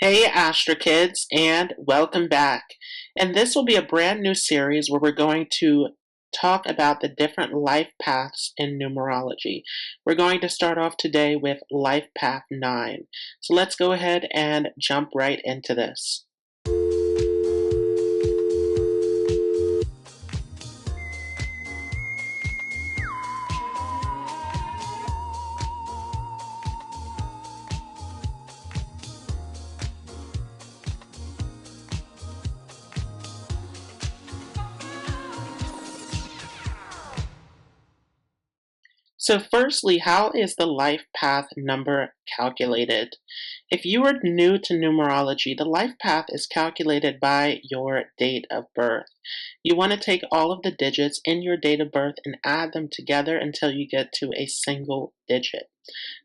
Hey Astra Kids, and welcome back. And this will be a brand new series where we're going to talk about the different life paths in numerology. We're going to start off today with Life Path 9. So let's go ahead and jump right into this. So firstly, how is the life path number calculated? If you are new to numerology, the life path is calculated by your date of birth. You want to take all of the digits in your date of birth and add them together until you get to a single digit.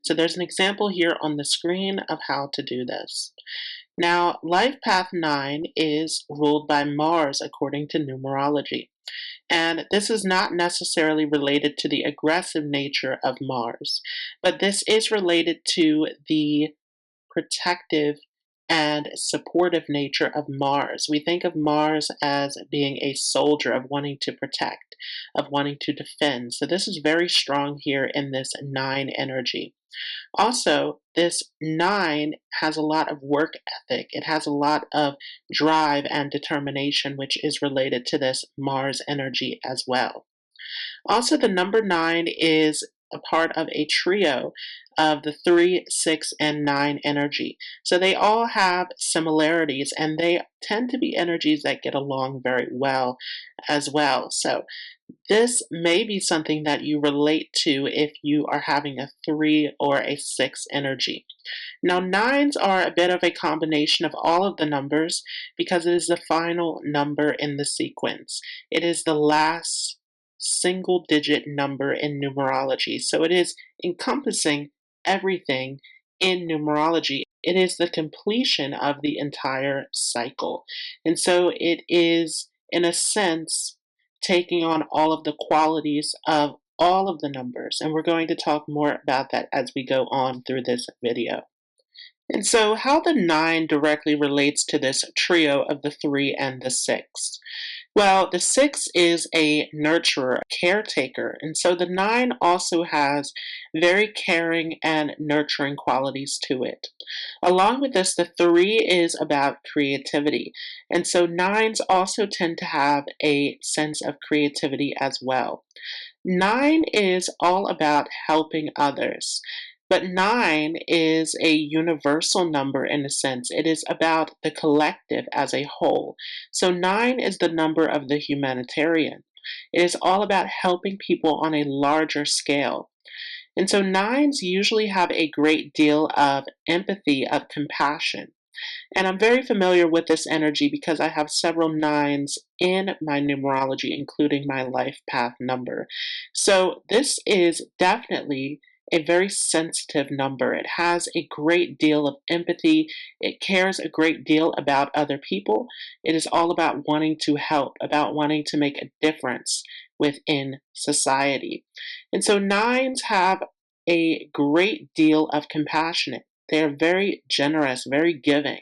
So there's an example here on the screen of how to do this. Now, life path 9 is ruled by Mars according to numerology. And this is not necessarily related to the aggressive nature of Mars, but this is related to the protective and supportive nature of Mars. We think of Mars as being a soldier, of wanting to protect, of wanting to defend. So this is very strong here in this 9 energy. Also, this 9 has a lot of work ethic. It has a lot of drive and determination, which is related to this Mars energy as well. Also, the number 9 is a part of a trio of the 3, 6, and 9 energy. So they all have similarities and they tend to be energies that get along very well as well. So this may be something that you relate to if you are having a 3 or a 6 energy. Now, nines are a bit of a combination of all of the numbers because it is the final number in the sequence. It is the last single digit number in numerology. So it is encompassing everything in numerology. It is the completion of the entire cycle. And so it is, in a sense, taking on all of the qualities of all of the numbers. And we're going to talk more about that as we go on through this video. And so, how the 9 directly relates to this trio of the 3 and the 6? Well, the 6 is a nurturer, caretaker, and so the 9 also has very caring and nurturing qualities to it. Along with this, the 3 is about creativity, and so 9s also tend to have a sense of creativity as well. 9 is all about helping others. But 9 is a universal number in a sense. It is about the collective as a whole. So 9 is the number of the humanitarian. It is all about helping people on a larger scale. And so 9s usually have a great deal of empathy, of compassion. And I'm very familiar with this energy because I have several 9s in my numerology, including my life path number. So this is definitely a very sensitive number. It has a great deal of empathy. It cares a great deal about other people. It is all about wanting to help, about wanting to make a difference within society. And so 9s have a great deal of compassion. They're very generous, very giving.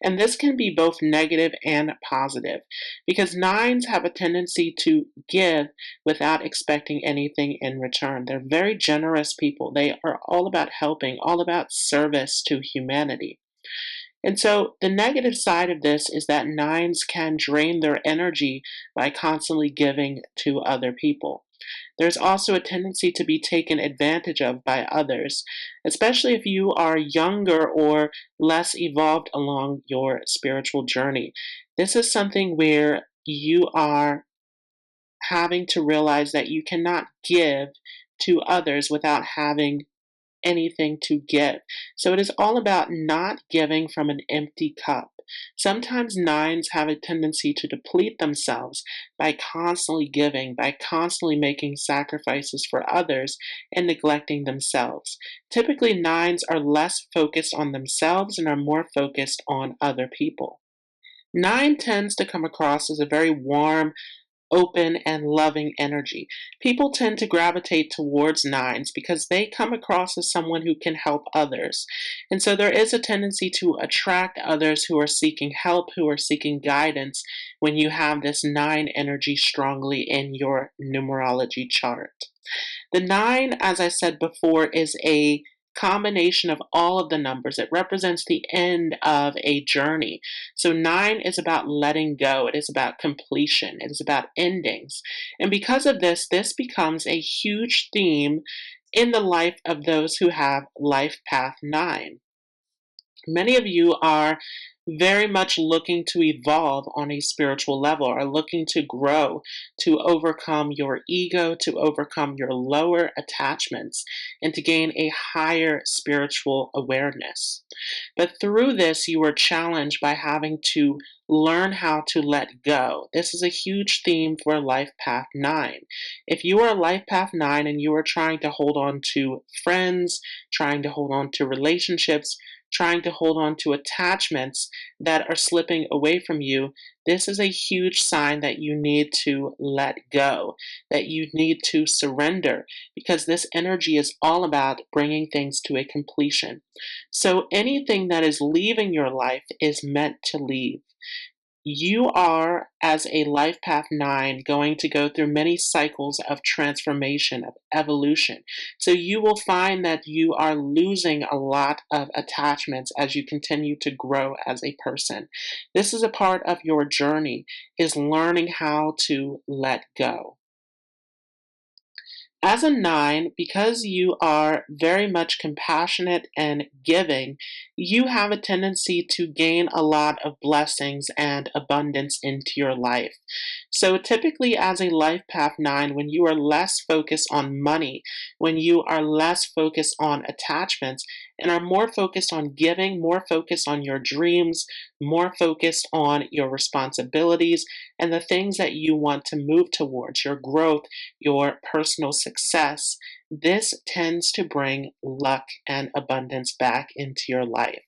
And this can be both negative and positive because 9s have a tendency to give without expecting anything in return. They're very generous people. They are all about helping, all about service to humanity. And so the negative side of this is that 9s can drain their energy by constantly giving to other people. There's also a tendency to be taken advantage of by others, especially if you are younger or less evolved along your spiritual journey. This is something where you are having to realize that you cannot give to others without having anything to give. So it is all about not giving from an empty cup. Sometimes 9s have a tendency to deplete themselves by constantly giving, by constantly making sacrifices for others and neglecting themselves. Typically, 9s are less focused on themselves and are more focused on other people. 9 tends to come across as a very warm, open, and loving energy. People tend to gravitate towards nines because they come across as someone who can help others. And so there is a tendency to attract others who are seeking help, who are seeking guidance when you have this nine energy strongly in your numerology chart. The nine, as I said before, is a combination of all of the numbers. It represents the end of a journey. So nine is about letting go. It is about completion. It is about endings. And because of this, this becomes a huge theme in the life of those who have life path nine. Many of you are very much looking to evolve on a spiritual level, are looking to grow, to overcome your ego, to overcome your lower attachments, and to gain a higher spiritual awareness. But through this, you are challenged by having to learn how to let go. This is a huge theme for Life Path 9. If you are Life Path 9 and you are trying to hold on to friends, trying to hold on to relationships, trying to hold on to attachments that are slipping away from you, this is a huge sign that you need to let go, that you need to surrender, because this energy is all about bringing things to a completion. So anything that is leaving your life is meant to leave. You are, as a Life Path 9, going to go through many cycles of transformation, of evolution. So you will find that you are losing a lot of attachments as you continue to grow as a person. This is a part of your journey, is learning how to let go. As a nine, because you are very much compassionate and giving, you have a tendency to gain a lot of blessings and abundance into your life. So typically as a life path nine, when you are less focused on money, when you are less focused on attachments, and are more focused on giving, more focused on your dreams, more focused on your responsibilities, and the things that you want to move towards, your growth, your personal success, this tends to bring luck and abundance back into your life.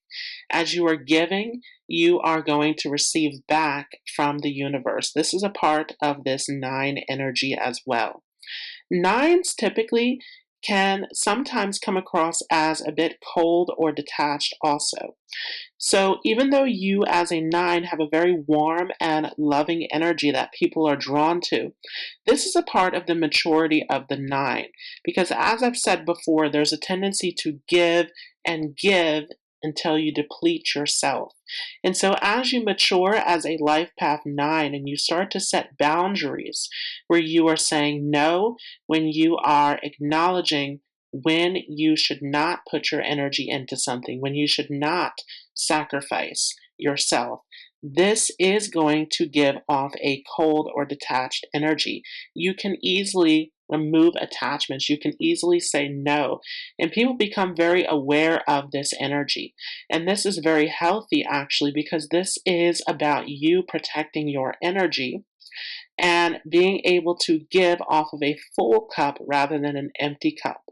As you are giving, you are going to receive back from the universe. This is a part of this nine energy as well. Nines typically can sometimes come across as a bit cold or detached also. So even though you as a nine have a very warm and loving energy that people are drawn to, this is a part of the maturity of the nine. Because as I've said before, there's a tendency to give and give until you deplete yourself. And so as you mature as a life path nine and you start to set boundaries where you are saying no, when you are acknowledging when you should not put your energy into something, when you should not sacrifice yourself. This is going to give off a cold or detached energy. You can easily remove attachments. You can easily say no. And people become very aware of this energy. And this is very healthy, actually, because this is about you protecting your energy and being able to give off of a full cup rather than an empty cup.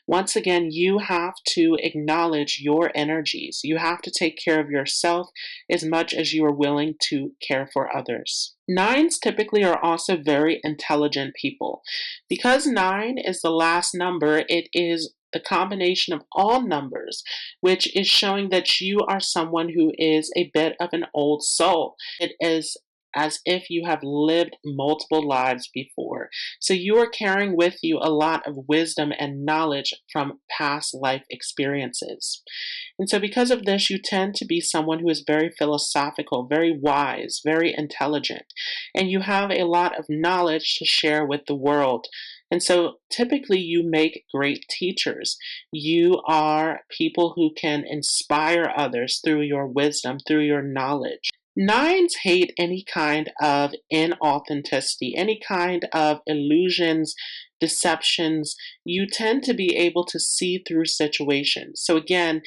Once again, you have to acknowledge your energies. You have to take care of yourself as much as you are willing to care for others. Nines typically are also very intelligent people. Because nine is the last number, it is the combination of all numbers, which is showing that you are someone who is a bit of an old soul. It is as if you have lived multiple lives before. So you are carrying with you a lot of wisdom and knowledge from past life experiences. And so because of this, you tend to be someone who is very philosophical, very wise, very intelligent, and you have a lot of knowledge to share with the world. And so typically you make great teachers. You are people who can inspire others through your wisdom, through your knowledge. Nines hate any kind of inauthenticity, any kind of illusions, deceptions. You tend to be able to see through situations. So again,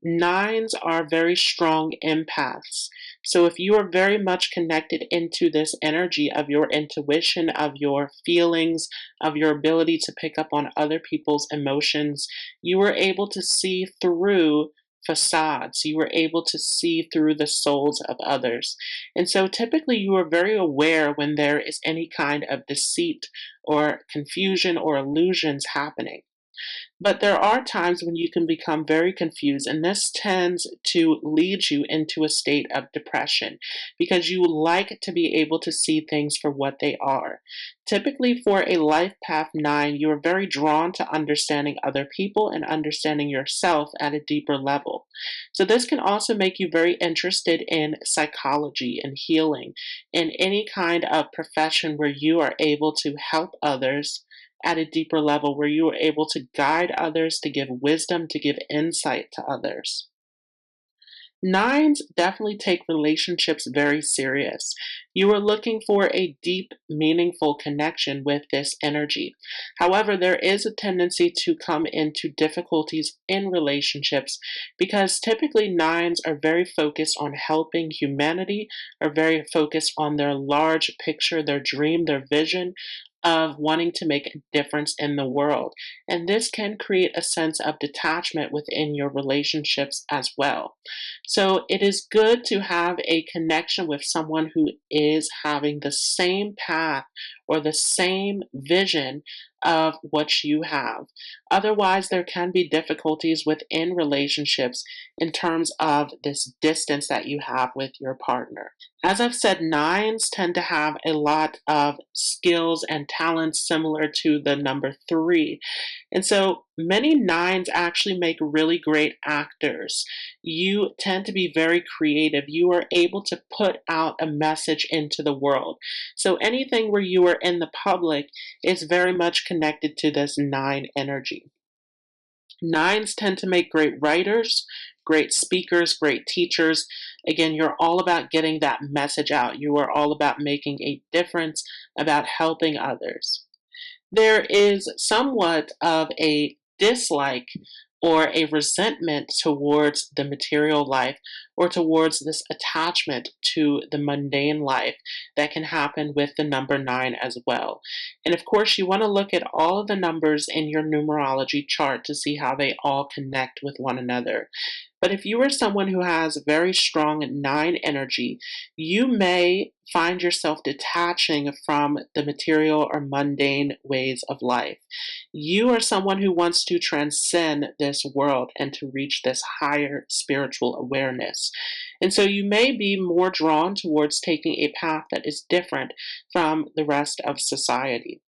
nines are very strong empaths. So if you are very much connected into this energy of your intuition, of your feelings, of your ability to pick up on other people's emotions, you are able to see through facades. You were able to see through the souls of others. And so typically you are very aware when there is any kind of deceit or confusion or illusions happening. But there are times when you can become very confused, and this tends to lead you into a state of depression because you like to be able to see things for what they are. Typically, for a life path 9, you are very drawn to understanding other people and understanding yourself at a deeper level. So, this can also make you very interested in psychology and healing in any kind of profession where you are able to help others at a deeper level, where you are able to guide others, to give wisdom, to give insight to others. Nines definitely take relationships very serious. You are looking for a deep, meaningful connection with this energy. However, there is a tendency to come into difficulties in relationships because typically nines are very focused on helping humanity, are very focused on their large picture, their dream, their vision of wanting to make a difference in the world. And this can create a sense of detachment within your relationships as well. So it is good to have a connection with someone who is having the same path or the same vision of what you have. Otherwise, there can be difficulties within relationships in terms of this distance that you have with your partner. As I've said, nines tend to have a lot of skills and talents similar to the number 3. And so many nines actually make really great actors. You tend to be very creative. You are able to put out a message into the world. So anything where you are in the public is very much connected to this 9 energy. Nines tend to make great writers, great speakers, great teachers. Again, you're all about getting that message out. You are all about making a difference, about helping others. There is somewhat of a dislike or a resentment towards the material life or towards this attachment to the mundane life that can happen with the number 9 as well. And of course, you want to look at all of the numbers in your numerology chart to see how they all connect with one another. But if you are someone who has very strong 9 energy, you may find yourself detaching from the material or mundane ways of life. You are someone who wants to transcend this world and to reach this higher spiritual awareness. And so you may be more drawn towards taking a path that is different from the rest of society.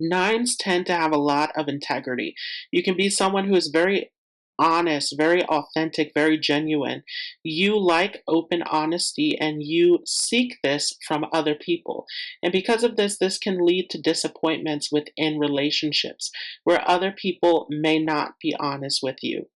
Nines tend to have a lot of integrity. You can be someone who is very honest, very authentic, very genuine. You like open honesty and you seek this from other people. And because of this, this can lead to disappointments within relationships where other people may not be honest with you.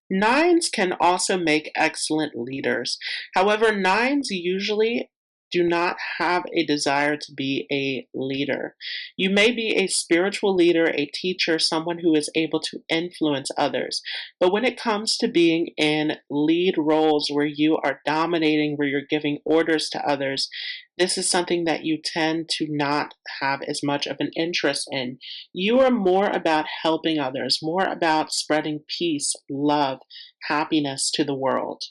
Nines can also make excellent leaders. However, nines usually do not have a desire to be a leader. You may be a spiritual leader, a teacher, someone who is able to influence others. But when it comes to being in lead roles where you are dominating, where you're giving orders to others, this is something that you tend to not have as much of an interest in. You are more about helping others, more about spreading peace, love, happiness to the world.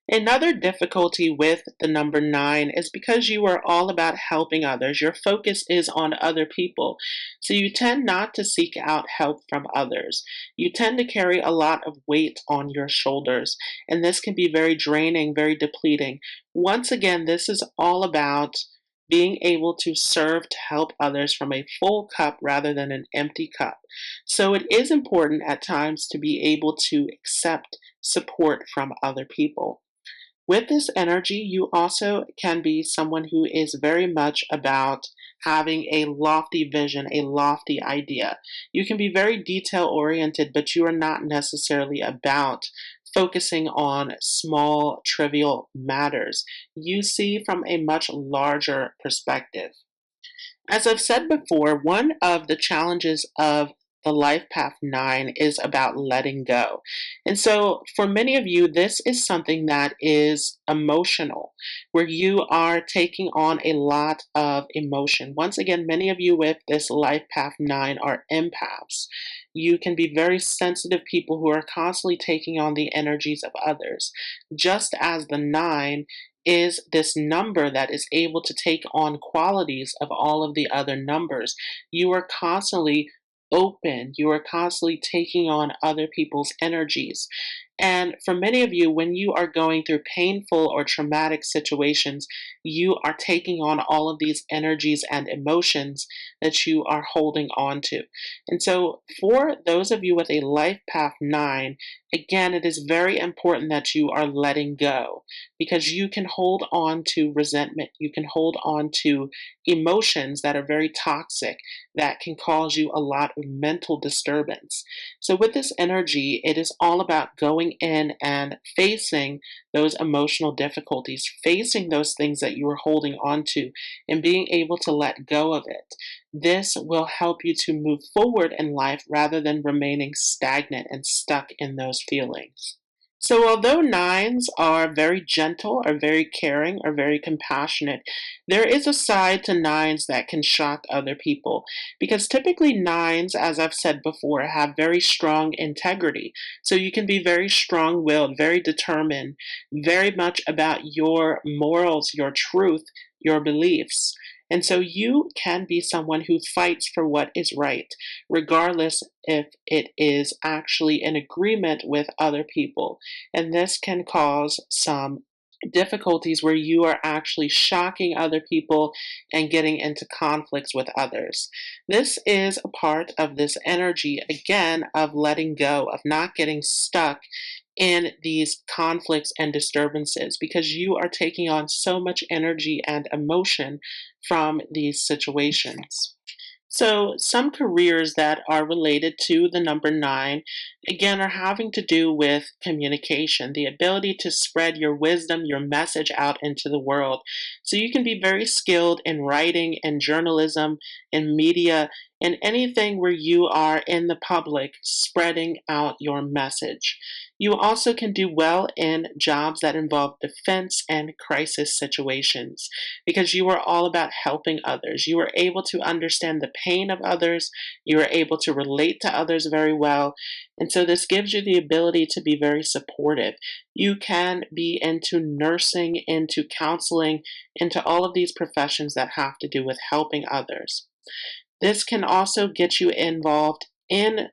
Another difficulty with the number 9 is because you are all about helping others. Your focus is on other people. So you tend not to seek out help from others. You tend to carry a lot of weight on your shoulders, and this can be very draining, very depleting. Once again, this is all about being able to serve to help others from a full cup rather than an empty cup. So it is important at times to be able to accept support from other people. With this energy, you also can be someone who is very much about having a lofty vision, a lofty idea. You can be very detail oriented, but you are not necessarily about focusing on small, trivial matters. You see from a much larger perspective. As I've said before, one of the challenges of the Life Path 9 is about letting go. And so, for many of you, this is something that is emotional, where you are taking on a lot of emotion. Once again, many of you with this Life Path 9 are empaths. You can be very sensitive people who are constantly taking on the energies of others. Just as the 9 is this number that is able to take on qualities of all of the other numbers. You are constantly open, you are constantly taking on other people's energies. And for many of you, when you are going through painful or traumatic situations, you are taking on all of these energies and emotions that you are holding on to. And so, for those of you with a Life Path 9, again, it is very important that you are letting go because you can hold on to resentment. You can hold on to emotions that are very toxic that can cause you a lot of mental disturbance. So, with this energy, it is all about going in and facing those emotional difficulties, facing those things that you are holding on to, and being able to let go of it. This will help you to move forward in life rather than remaining stagnant and stuck in those feelings. So, although nines are very gentle, are very caring, are very compassionate, there is a side to nines that can shock other people because typically nines, as I've said before, have very strong integrity. So, you can be very strong willed, very determined, very much about your morals, your truth, your beliefs. And so you can be someone who fights for what is right, regardless if it is actually in agreement with other people. And this can cause some difficulties where you are actually shocking other people and getting into conflicts with others. This is a part of this energy, again, of letting go, of not getting stuck in these conflicts and disturbances because you are taking on so much energy and emotion from these situations. So, some careers that are related to the number 9, again, are having to do with communication, the ability to spread your wisdom, your message out into the world. So, you can be very skilled in writing and journalism and media and anything where you are in the public spreading out your message. You also can do well in jobs that involve defense and crisis situations because you are all about helping others. You are able to understand the pain of others, you are able to relate to others very well, and so this gives you the ability to be very supportive. You can be into nursing, into counseling, into all of these professions that have to do with helping others. This can also get you involved in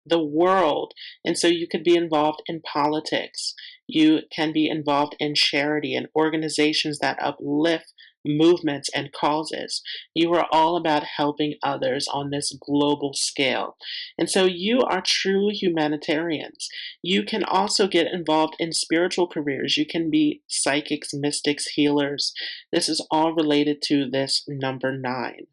the world. And so you could be involved in politics. You can be involved in charity and organizations that uplift movements and causes. You are all about helping others on this global scale. And so you are true humanitarians. You can also get involved in spiritual careers. You can be psychics, mystics, healers. This is all related to this number 9.